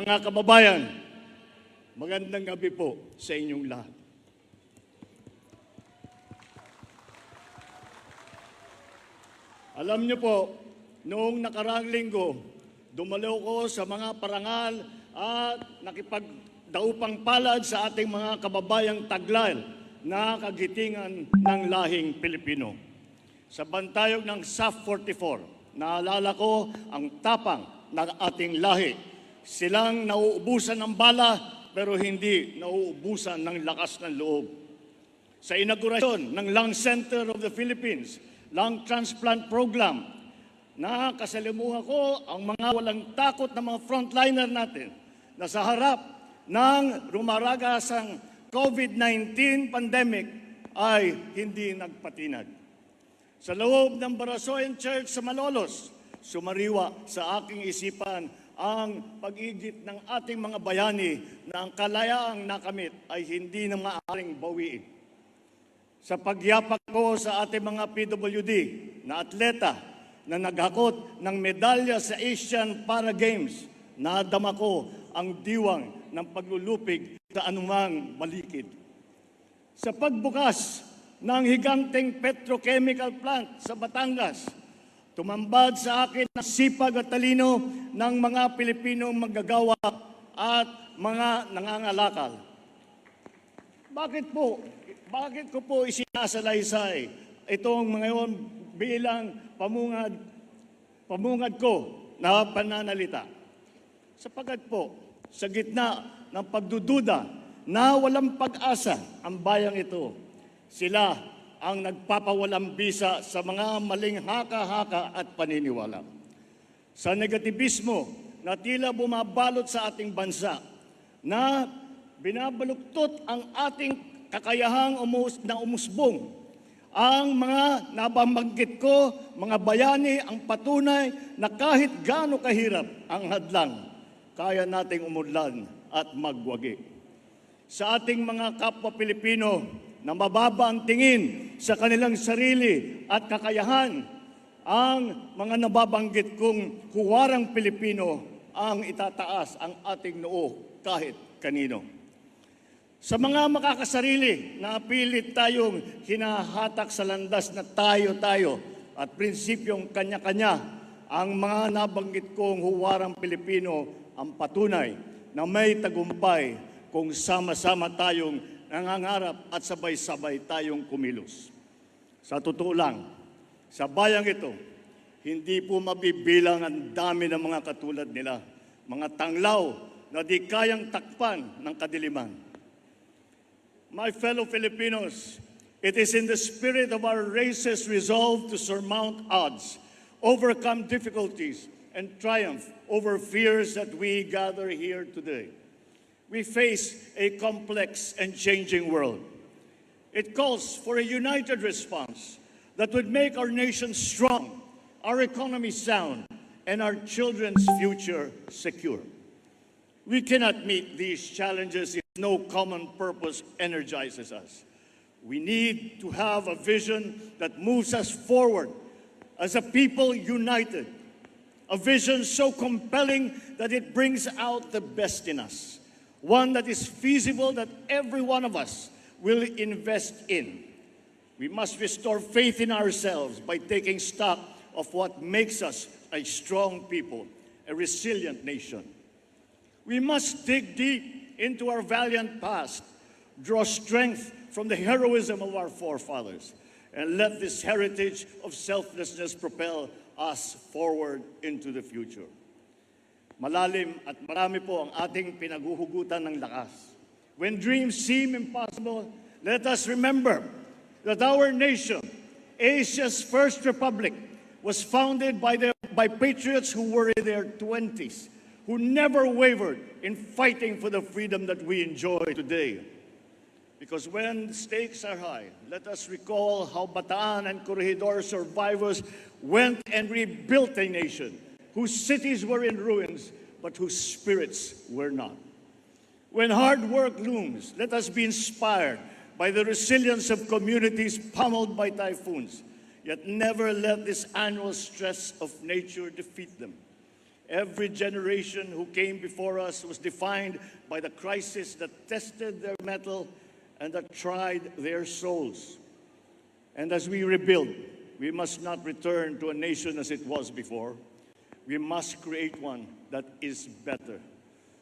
Mga kababayan, magandang gabi po sa inyong lahat. Alam niyo po, noong nakaraang linggo, dumalo ko sa mga parangal at nakipagdaupang palad sa ating mga kababayang taglay na kagitingan ng lahing Pilipino. Sa bantayog ng SAF 44, naalala ko ang tapang ng ating lahi. Silang nauubusan ng bala pero hindi nauubusan ng lakas ng loob. Sa inaugurasyon ng Lung Center of the Philippines, Lung Transplant Program, nakasalimuha ko ang mga walang takot na mga frontliner natin na sa harap ng rumaragasang COVID-19 pandemic ay hindi nagpatinag. Sa loob ng Barasoyan Church sa Malolos, sumariwa sa aking isipan ang pag-igit ng ating mga bayani na ang kalayaang nakamit ay hindi na maaaring bawiin. Sa pagyapak ko sa ating mga PWD na atleta na naghakot ng medalya sa Asian Para Games, nadama ko ang diwang ng paglulupig sa anumang balikid. Sa pagbukas ng higanteng petrochemical plant sa Batangas, tumambad sa akin ang sipag at talino ng mga Pilipinong manggagawa at mga nangangalakal. Bakit ko po isinasalaysay itong ngayon bilang pamungad ko na pananalita? Sapagat po, sa gitna ng pagdududa na walang pag-asa ang bayang ito, sila ang nagpapawalang bisa sa mga maling haka-haka at paniniwala. Sa negatibismo na tila bumabalot sa ating bansa, na binabaluktot ang ating kakayahang umusbong. Ang mga nababanggit ko, mga bayani, ang patunay na kahit gaano kahirap ang hadlang, kaya nating umunlad at magwagi. Sa ating mga kapwa Pilipino na mababa ang tingin sa kanilang sarili at kakayahan, ang mga nababanggit kong huwarang Pilipino ang itataas ang ating noo kahit kanino. Sa mga makakasarili na pilit tayong hinahatak sa landas na tayo-tayo at prinsipyong kanya-kanya, ang mga nabanggit kong huwarang Pilipino ang patunay na may tagumpay kung sama-sama tayong nangangarap at sabay-sabay tayong kumilos. Sa totoo lang, sa bayang ito, hindi po mabibilang ang dami ng mga katulad nila, mga tanglaw na di kayang takpan ng kadiliman. My fellow Filipinos, it is in the spirit of our race's resolve to surmount odds, overcome difficulties, and triumph over fears that we gather here today. We face a complex and changing world. It calls for a united response that would make our nation strong, our economy sound, and our children's future secure. We cannot meet these challenges if no common purpose energizes us. We need to have a vision that moves us forward as a people united, a vision so compelling that it brings out the best in us, one that is feasible that every one of us will invest in. We must restore faith in ourselves by taking stock of what makes us a strong people, a resilient nation. We must dig deep into our valiant past, draw strength from the heroism of our forefathers, and let this heritage of selflessness propel us forward into the future. Malalim at marami po ang ating pinaguhugutan ng lakas. When dreams seem impossible, let us remember that our nation, Asia's first republic, was founded by patriots who were in their 20s, who never wavered in fighting for the freedom that we enjoy today. Because when the stakes are high, let us recall how Bataan and Corregidor survivors went and rebuilt a nation whose cities were in ruins, but whose spirits were not. When hard work looms, let us be inspired by the resilience of communities pummeled by typhoons, yet never let this annual stress of nature defeat them. Every generation who came before us was defined by the crisis that tested their mettle and that tried their souls. And as we rebuild, we must not return to a nation as it was before. We must create one that is better.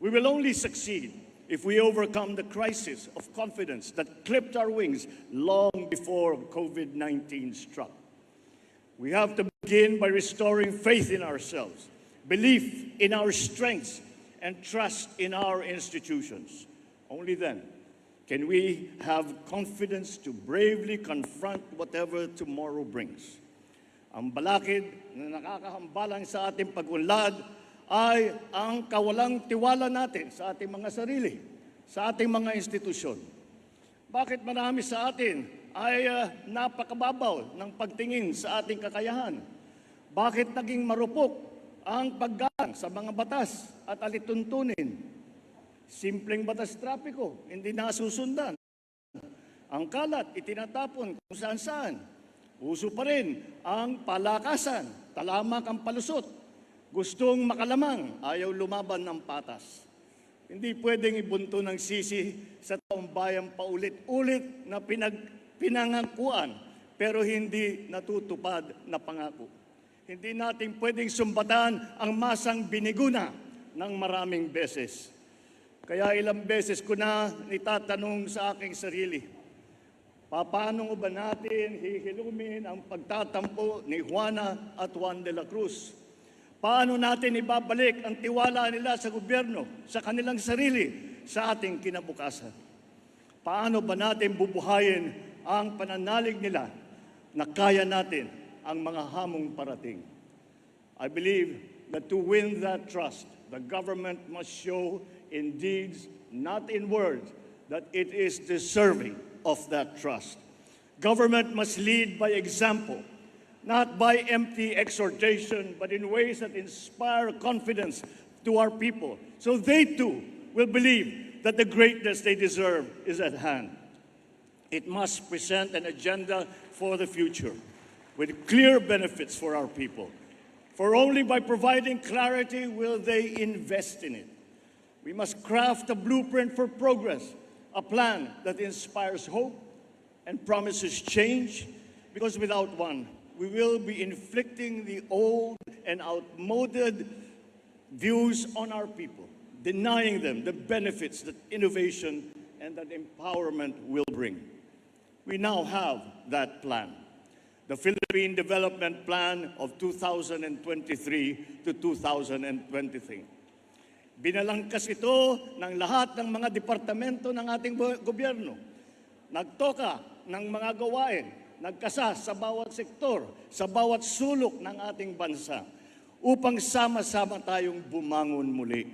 We will only succeed if we overcome the crisis of confidence that clipped our wings long before COVID-19 struck. We have to begin by restoring faith in ourselves, belief in our strengths, and trust in our institutions. Only then can we have confidence to bravely confront whatever tomorrow brings. Ang balakid na nakakahambalang sa ating pag-unlad ay ang kawalang tiwala natin sa ating mga sarili, sa ating mga institusyon. Bakit marami sa atin ay napakababaw ng pagtingin sa ating kakayahan? Bakit naging marupok ang paggalang sa mga batas at alituntunin? Simpleng batas trapiko, hindi nasusundan. Ang kalat, itinatapon kung saan-saan. Uso pa rin ang palakasan, talamak ang palusot. Gustong makalamang, ayaw lumaban ng patas. Hindi pwedeng ibunto ng sisi sa taong bayan paulit-ulit na pinangakuan pero hindi natutupad na pangako. Hindi natin pwedeng sumbatan ang masang biniguna ng maraming beses. Kaya ilang beses ko na itatanong sa aking sarili, paano ba natin hihilumin ang pagtatampo ni Juana at Juan de la Cruz? Paano natin ibabalik ang tiwala nila sa gobyerno, sa kanilang sarili, sa ating kinabukasan? Paano ba natin bubuhayin ang pananalig nila na kaya natin ang mga hamong parating? I believe that to win that trust, the government must show in deeds, not in words, that it is deserving of that trust. Government must lead by example, not by empty exhortation, but in ways that inspire confidence to our people, so they too will believe that the greatness they deserve is at hand. It must present an agenda for the future with clear benefits for our people. For only by providing clarity will they invest in it. We must craft a blueprint for progress, a plan that inspires hope and promises change, because without one, we will be inflicting the old and outmoded views on our people, denying them the benefits that innovation and that empowerment will bring. We now have that plan. The Philippine Development Plan of 2023 to 2023. Binalangkas ito ng lahat ng mga departamento ng ating gobyerno. Nagtoka ng mga gawain, nagkasa sa bawat sektor, sa bawat sulok ng ating bansa upang sama-sama tayong bumangon muli.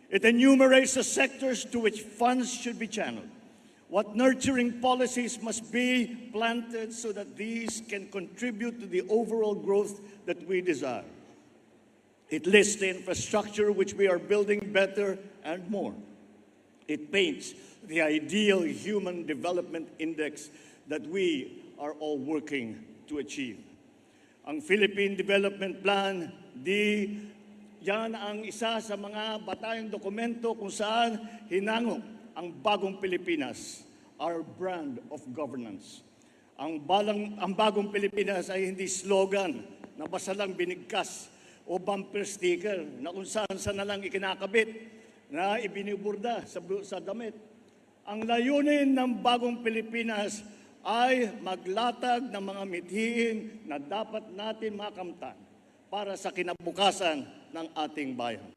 It enumerates the sectors to which funds should be channeled, what nurturing policies must be planted so that these can contribute to the overall growth that we desire. It lists the infrastructure which we are building better and more. It paints the ideal human development index that we are all working to achieve. Ang Philippine Development Plan, yan ang isa sa mga batayang dokumento kung saan hinango ang Bagong Pilipinas, our brand of governance. Ang Bagong Pilipinas ay hindi slogan na basta lang binigkas o bumper sticker na kung saan na lang ikinakabit na ibiniburda sa damit. Ang layunin ng Bagong Pilipinas ay maglatag ng mga mithiin na dapat natin makamtan para sa kinabukasan ng ating bayan.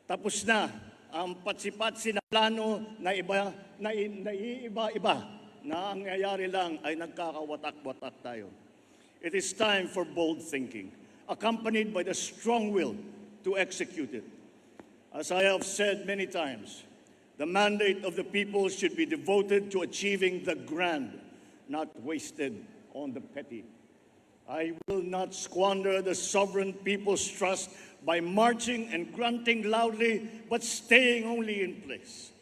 Tapos na ang patsi-patsi na plano na iiba-iba na ang nangyayari lang ay nagkakawatak-watak tayo. It is time for bold thinking, accompanied by the strong will to execute it. As I have said many times, the mandate of the people should be devoted to achieving the grand, not wasted on the petty. I will not squander the sovereign people's trust by marching and grunting loudly, but staying only in place,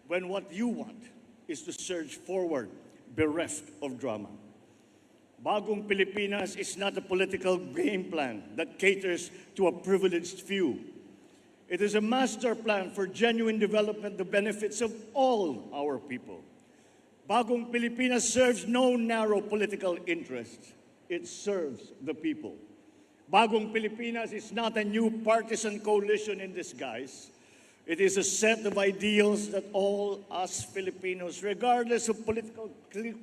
when what you want is to surge forward bereft of drama. Bagong Pilipinas is not a political game plan that caters to a privileged few. It is a master plan for genuine development, the benefits of all our people. Bagong Pilipinas serves no narrow political interests. It serves the people. Bagong Pilipinas is not a new partisan coalition in disguise. It is a set of ideals that all us Filipinos, regardless of political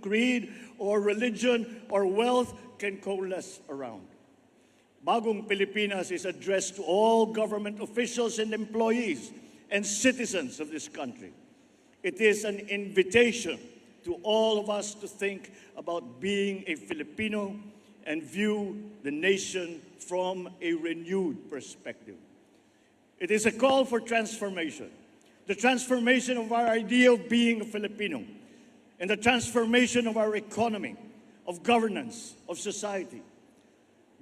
creed or religion or wealth, can coalesce around. Bagong Pilipinas is addressed to all government officials and employees and citizens of this country. It is an invitation to all of us to think about being a Filipino and view the nation from a renewed perspective. It is a call for transformation, the transformation of our idea of being a Filipino, and the transformation of our economy, of governance, of society.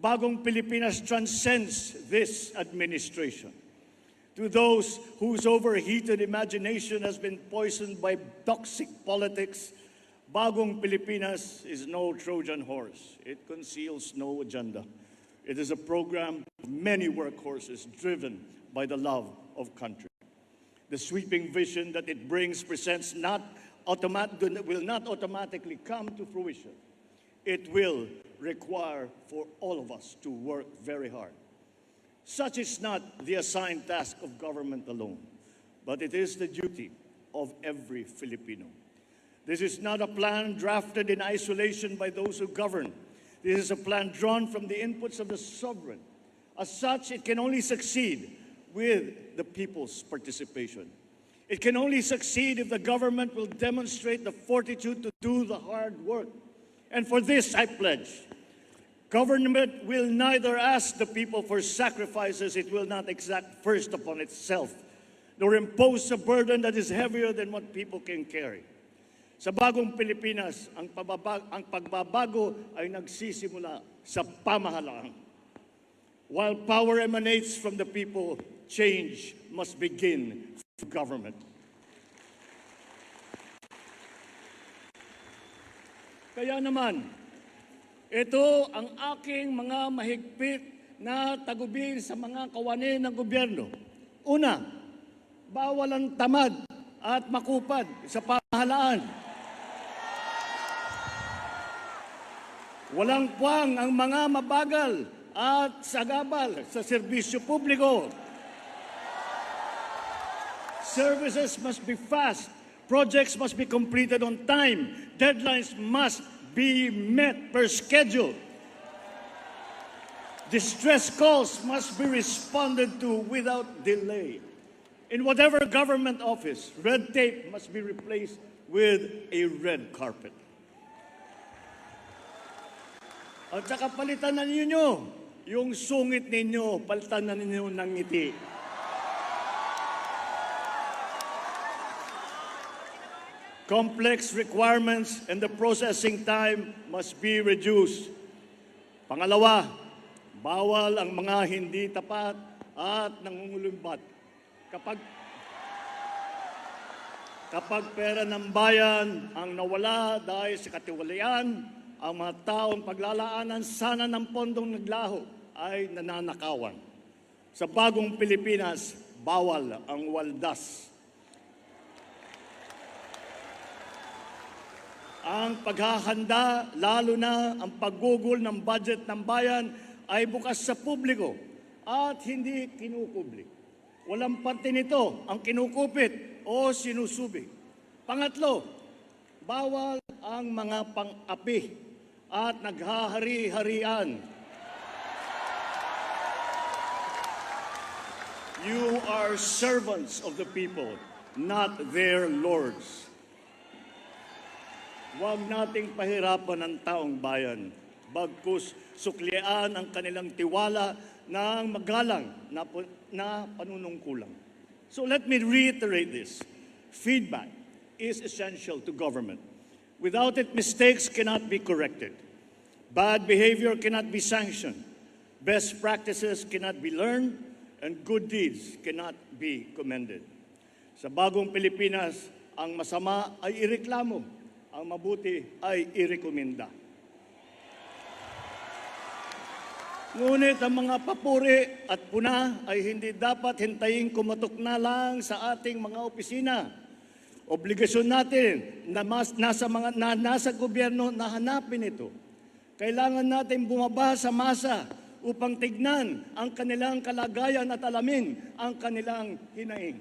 Bagong Pilipinas transcends this administration. To those whose overheated imagination has been poisoned by toxic politics, Bagong Pilipinas is no Trojan horse. It conceals no agenda. It is a program of many workhorses driven by the love of country. The sweeping vision that it brings presents will not automatically come to fruition. It will require for all of us to work very hard. Such is not the assigned task of government alone, but it is the duty of every Filipino. This is not a plan drafted in isolation by those who govern. This is a plan drawn from the inputs of the sovereign. As such, it can only succeed with the people's participation. It can only succeed if the government will demonstrate the fortitude to do the hard work. And for this, I pledge, government will neither ask the people for sacrifices it will not exact first upon itself, nor impose a burden that is heavier than what people can carry. Sa Bagong Pilipinas, ang pagbabago ay nagsisimula sa pamahalaan. While power emanates from the people, change must begin from government. Kaya naman, ito ang aking mga mahigpit na tagubin sa mga kawani ng gobyerno. Una, bawal ang tamad at makupad sa pamahalaan. Walang puwang ang mga mabagal at sagabal sa serbisyo publiko. Services must be fast. Projects must be completed on time. Deadlines must be met per schedule. Distress calls must be responded to without delay. In whatever government office, red tape must be replaced with a red carpet. At saka palitan na ninyo yung sungit ninyo, palitan na ninyo ng ngiti. Complex requirements and the processing time must be reduced. Pangalawa, bawal ang mga hindi tapat at nangungulumbat. Kapag pera ng bayan ang nawala dahil sa katiwalian, ang mga taong paglalaanan sana ng pondong naglaho ay nananakawan. Sa Bagong Pilipinas, bawal ang waldas. Ang paghahanda, lalo na ang paggugol ng budget ng bayan, ay bukas sa publiko at hindi kinukubli. Walang parte nito ang kinukupit o sinusubig. Pangatlo, bawal ang mga pang-api at naghahari-harian. You are servants of the people, not their lords. Huwag nating pahirapan ang taong bayan, bagkus suklian ang kanilang tiwala ng magalang na panunungkulang. So let me reiterate this. Feedback is essential to government. Without it, mistakes cannot be corrected. Bad behavior cannot be sanctioned. Best practices cannot be learned, and good deeds cannot be commended. Sa Bagong Pilipinas, ang masama ay ireklamo, ang mabuti ay irekomenda. Ngunit ang mga papuri at puna ay hindi dapat hintayin kumatok na lang sa ating mga opisina. Obligasyon natin na nasa gobyerno na hanapin ito. Kailangan natin bumaba sa masa upang tignan ang kanilang kalagayan at alamin ang kanilang hinaing.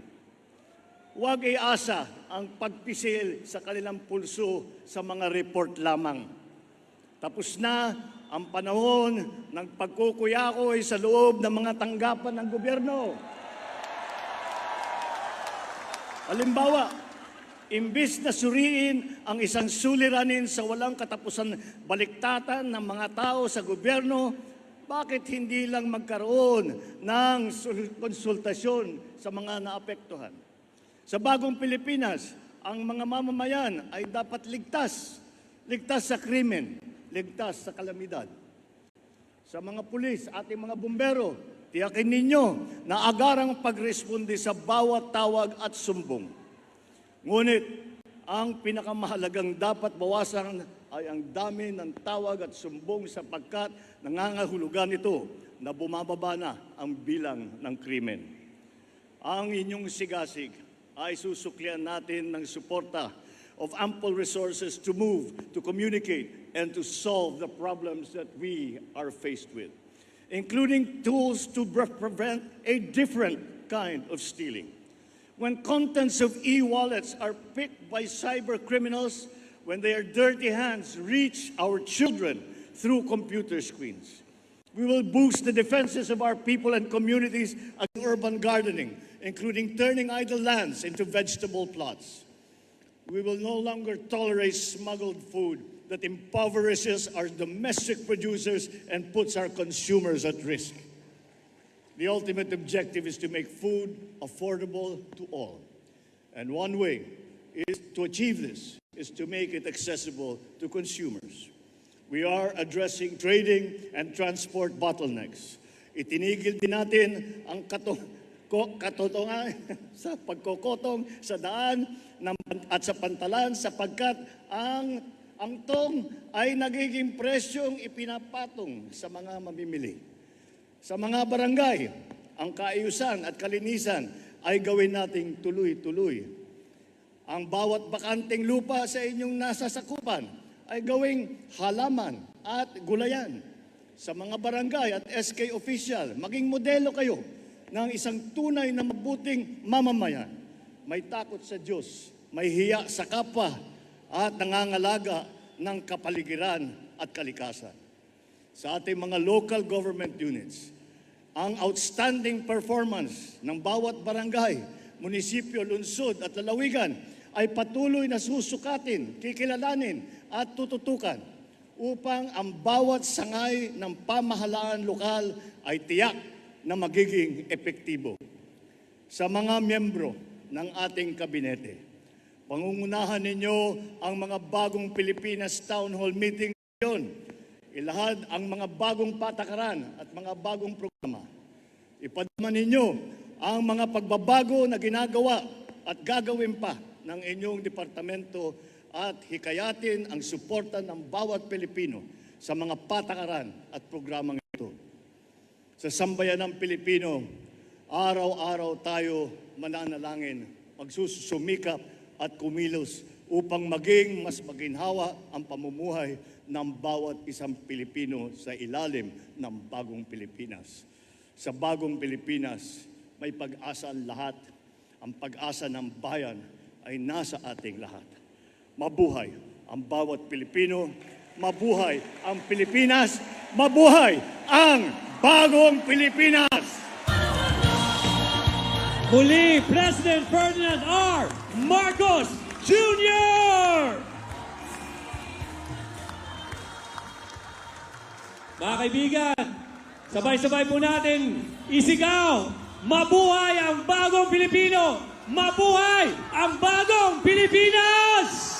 Huwag iasa ang pagpisil sa kanilang pulso sa mga report lamang. Tapos na ang panahon ng pagkukuyakoy sa loob ng mga tanggapan ng gobyerno. Halimbawa, imbis na suriin ang isang suliranin sa walang katapusan baliktatan ng mga tao sa gobyerno, bakit hindi lang magkaroon ng konsultasyon sa mga naapektuhan? Sa Bagong Pilipinas, ang mga mamamayan ay dapat ligtas. Ligtas sa krimen, ligtas sa kalamidad. Sa mga pulis, ating mga bumbero, tiyakin ninyo na agarang pagresponde sa bawat tawag at sumbong. Ngunit, ang pinakamahalagang dapat bawasan ay ang dami ng tawag at sumbong sapagkat nangangahulugan ito na bumababa na ang bilang ng krimen. Ang inyong sigasig ay susuklian natin ng suporta of ample resources to move, to communicate, and to solve the problems that we are faced with, including tools to prevent a different kind of stealing. When contents of e-wallets are picked by cyber criminals, when their dirty hands reach our children through computer screens. We will boost the defenses of our people and communities against urban gardening, including turning idle lands into vegetable plots. We will no longer tolerate smuggled food that impoverishes our domestic producers and puts our consumers at risk. The ultimate objective is to make food affordable to all. And one way to achieve this is to make it accessible to consumers. We are addressing trading and transport bottlenecks. Itinigil din natin ang katotongan sa pagkokotong sa daan at sa pantalan sapagkat ang tong ay nagiging presyong ipinapatong sa mga mamimili. Sa mga barangay, ang kaayusan at kalinisan ay gawin nating tuloy-tuloy. Ang bawat bakanteng lupa sa inyong nasasakupan ay gawing halaman at gulayan. Sa mga barangay at SK official, maging modelo kayo ng isang tunay na mabuting mamamayan. May takot sa Diyos, may hiya sa kapwa at nangangalaga ng kapaligiran at kalikasan. Sa ating mga local government units, ang outstanding performance ng bawat barangay, munisipyo, lungsod at lalawigan ay patuloy na susukatin, kikilalanin at tututukan upang ang bawat sangay ng pamahalaan lokal ay tiyak na magiging epektibo. Sa mga miyembro ng ating kabinete, pangungunahan ninyo ang mga Bagong Pilipinas Town Hall Meeting ngayon. Ilahad ang mga bagong patakaran at mga bagong programa. Ipadama ninyo ang mga pagbabago na ginagawa at gagawin pa ng inyong departamento at hikayatin ang suporta ng bawat Pilipino sa mga patakaran at programang ito. Sa sambayanang Pilipino, araw-araw tayo mananalangin, magsusumikap at kumilos upang maging mas maginhawa ang pamumuhay ng bawat isang Pilipino sa ilalim ng Bagong Pilipinas. Sa Bagong Pilipinas, may pag-asa ang lahat. Ang pag-asa ng bayan ay nasa ating lahat. Mabuhay ang bawat Pilipino, mabuhay ang Pilipinas, mabuhay ang Bagong Pilipinas! Muli, President Ferdinand R. Marcos Jr. Mga kaibigan, sabay-sabay po natin isigaw, mabuhay ang Bagong Pilipino! Mabuhay ang Bagong Pilipinas!